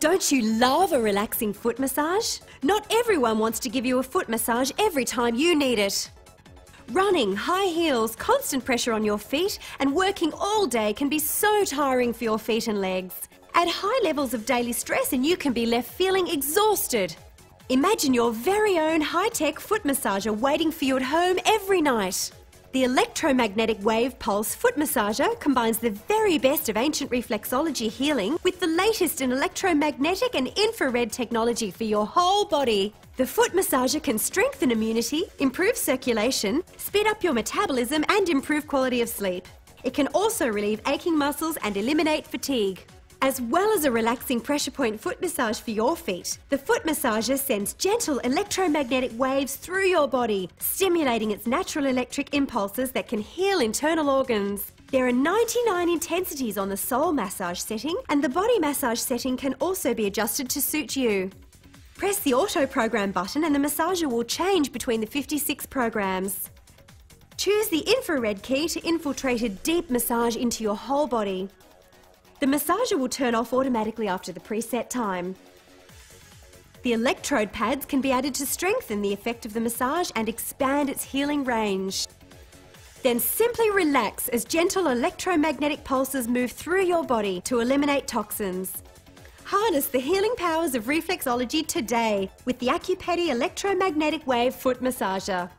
Don't you love a relaxing foot massage? Not everyone wants to give you a foot massage every time you need it. Running, high heels, constant pressure on your feet, and working all day can be so tiring for your feet and legs. Add high levels of daily stress and you can be left feeling exhausted. Imagine your very own high-tech foot massager waiting for you at home every night. The electromagnetic wave pulse foot massager combines the very best of ancient reflexology healing with the latest in electromagnetic and infrared technology for your whole body. The foot massager can strengthen immunity, improve circulation, speed up your metabolism and improve quality of sleep. It can also relieve aching muscles and eliminate fatigue. As well as a relaxing pressure point foot massage for your feet, the foot massager sends gentle electromagnetic waves through your body, stimulating its natural electric impulses that can heal internal organs. There are 99 intensities on the sole massage setting, and the body massage setting can also be adjusted to suit you. Press the auto program button and the massager will change between the 56 programs. Choose the infrared key to infiltrate a deep massage into your whole body. The massager will turn off automatically after the preset time. The electrode pads can be added to strengthen the effect of the massage and expand its healing range. Then simply relax as gentle electromagnetic pulses move through your body to eliminate toxins. Harness the healing powers of reflexology today with the Acupedi electromagnetic wave foot massager.